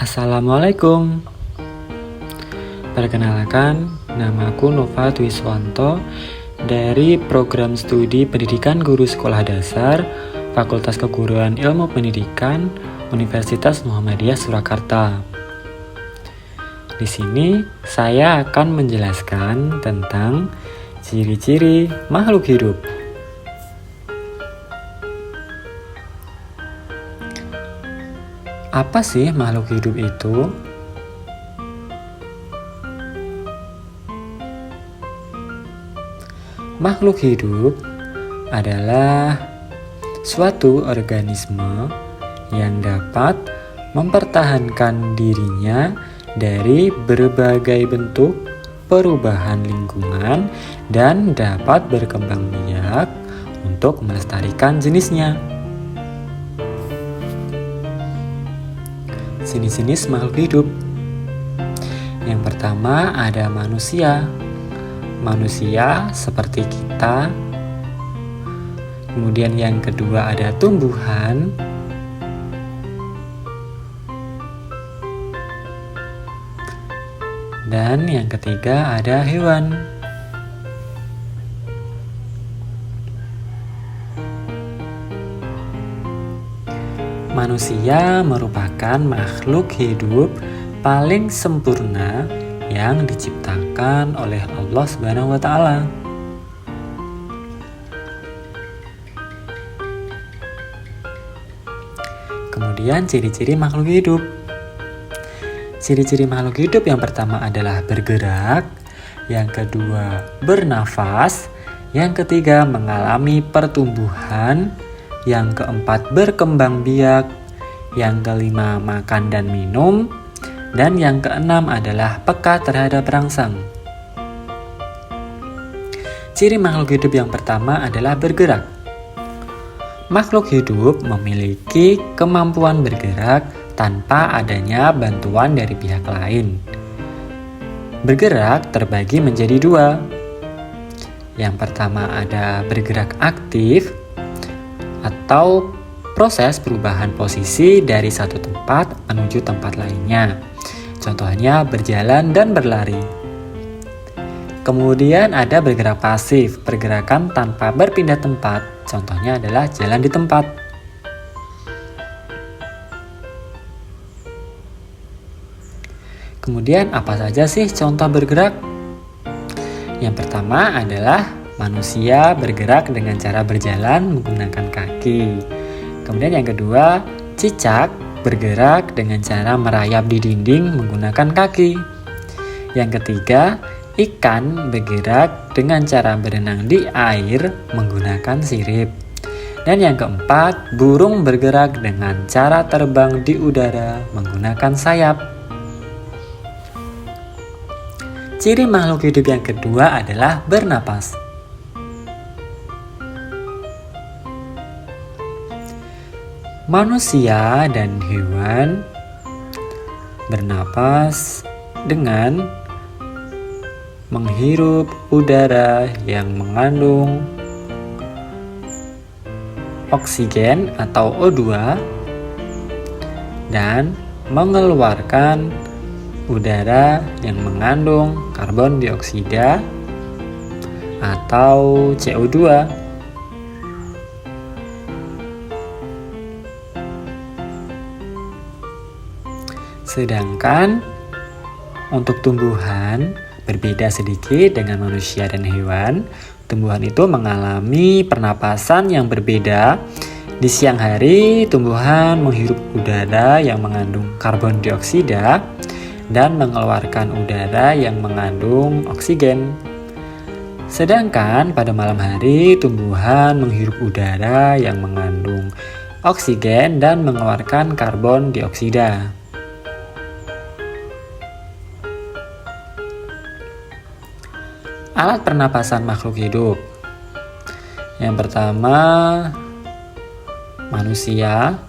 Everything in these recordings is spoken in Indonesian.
Assalamualaikum. Perkenalkan, namaku Nova Twiswanto dari Program Studi Pendidikan Guru Sekolah Dasar Fakultas Keguruan Ilmu Pendidikan Universitas Muhammadiyah Surakarta. Di sini saya akan menjelaskan tentang ciri-ciri makhluk hidup. Apa sih makhluk hidup itu? Makhluk hidup adalah suatu organisme yang dapat mempertahankan dirinya dari berbagai bentuk perubahan lingkungan dan dapat berkembang biak untuk melestarikan jenisnya. Jenis-jenis makhluk hidup. Yang pertama ada manusia. Manusia seperti kita. Kemudian yang kedua ada tumbuhan. Dan yang ketiga ada hewan. Manusia merupakan makhluk hidup paling sempurna yang diciptakan oleh Allah Subhanahu wa Ta'ala. Kemudian ciri-ciri makhluk hidup. Ciri-ciri makhluk hidup yang pertama adalah bergerak, yang kedua bernafas, yang ketiga mengalami pertumbuhan, yang keempat berkembang biak, yang kelima makan dan minum, dan yang keenam adalah peka terhadap rangsang. Ciri makhluk hidup yang pertama adalah bergerak. Makhluk hidup memiliki kemampuan bergerak tanpa adanya bantuan dari pihak lain. Bergerak terbagi menjadi dua. Yang pertama ada bergerak aktif, atau proses perubahan posisi dari satu tempat menuju tempat lainnya. Contohnya berjalan dan berlari. Kemudian ada bergerak pasif, pergerakan tanpa berpindah tempat. Contohnya adalah jalan di tempat. Kemudian apa saja sih contoh bergerak? Yang pertama adalah manusia bergerak dengan cara berjalan menggunakan kaki. Kemudian yang kedua, cicak bergerak dengan cara merayap di dinding menggunakan kaki. Yang ketiga, ikan bergerak dengan cara berenang di air menggunakan sirip. Dan yang keempat, burung bergerak dengan cara terbang di udara menggunakan sayap. Ciri makhluk hidup yang kedua adalah bernapas. Manusia dan hewan bernapas dengan menghirup udara yang mengandung oksigen atau O2 dan mengeluarkan udara yang mengandung karbon dioksida atau CO2. Sedangkan untuk tumbuhan berbeda sedikit dengan manusia dan hewan. Tumbuhan itu mengalami pernapasan yang berbeda. Di siang hari, tumbuhan menghirup udara yang mengandung karbon dioksida dan mengeluarkan udara yang mengandung oksigen. Sedangkan pada malam hari, tumbuhan menghirup udara yang mengandung oksigen dan mengeluarkan karbon dioksida. Alat pernapasan makhluk hidup. Yang pertama, manusia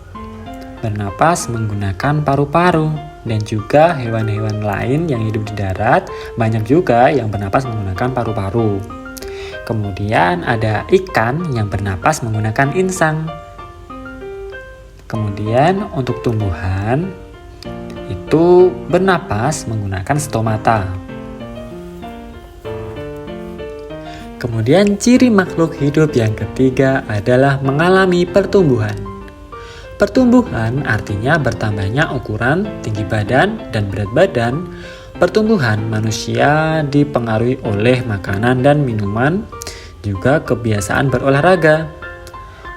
bernapas menggunakan paru-paru, dan juga hewan-hewan lain yang hidup di darat banyak juga yang bernapas menggunakan paru-paru. Kemudian ada ikan yang bernapas menggunakan insang. Kemudian untuk tumbuhan itu bernapas menggunakan stomata. Kemudian ciri makhluk hidup yang ketiga adalah mengalami pertumbuhan. Pertumbuhan artinya bertambahnya ukuran, tinggi badan, dan berat badan. Pertumbuhan manusia dipengaruhi oleh makanan dan minuman, juga kebiasaan berolahraga.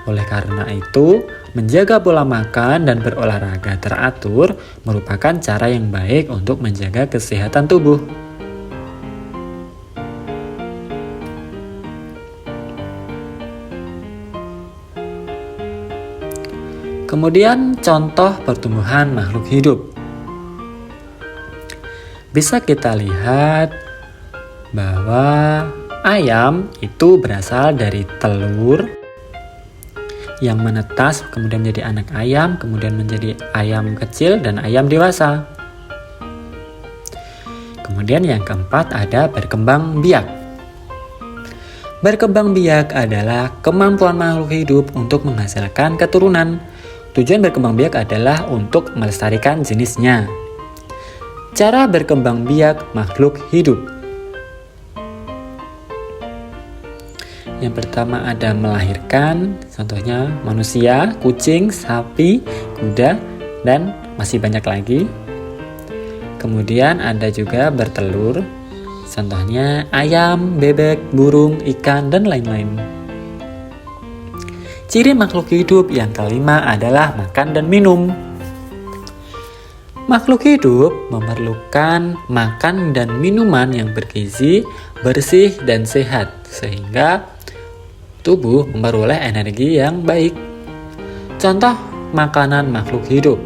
Oleh karena itu, menjaga pola makan dan berolahraga teratur merupakan cara yang baik untuk menjaga kesehatan tubuh. Kemudian contoh pertumbuhan makhluk hidup. Bisa kita lihat bahwa ayam itu berasal dari telur yang menetas, kemudian menjadi anak ayam, kemudian menjadi ayam kecil dan ayam dewasa. Kemudian yang keempat ada berkembang biak. Berkembang biak adalah kemampuan makhluk hidup untuk menghasilkan keturunan. Tujuan berkembang biak adalah untuk melestarikan jenisnya. Cara berkembang biak makhluk hidup. Yang pertama ada melahirkan, contohnya manusia, kucing, sapi, kuda, dan masih banyak lagi. Kemudian ada juga bertelur, contohnya ayam, bebek, burung, ikan, dan lain-lain. Ciri makhluk hidup yang kelima adalah makan dan minum. Makhluk hidup memerlukan makan dan minuman yang bergizi, bersih, dan sehat, sehingga tubuh memperoleh energi yang baik. Contoh makanan makhluk hidup.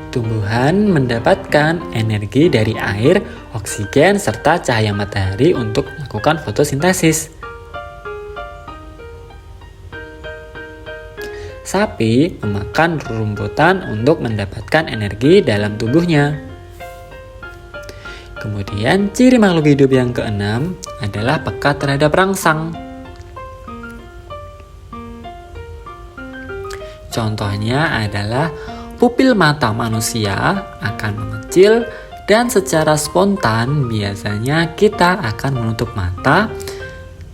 Tumbuhan mendapatkan energi dari air, oksigen, serta cahaya matahari untuk melakukan fotosintesis. Sapi memakan rumputan untuk mendapatkan energi dalam tubuhnya. Kemudian ciri makhluk hidup yang keenam adalah peka terhadap rangsang. Contohnya adalah pupil mata manusia akan mengecil dan secara spontan biasanya kita akan menutup mata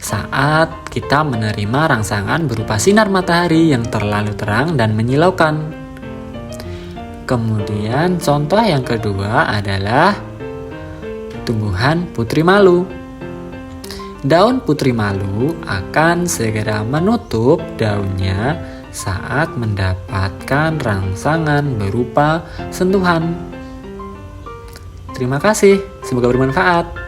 saat kita menerima rangsangan berupa sinar matahari yang terlalu terang dan menyilaukan. Kemudian contoh yang kedua adalah tumbuhan putri malu. Daun putri malu akan segera menutup daunnya saat mendapatkan rangsangan berupa sentuhan. Terima kasih, semoga bermanfaat.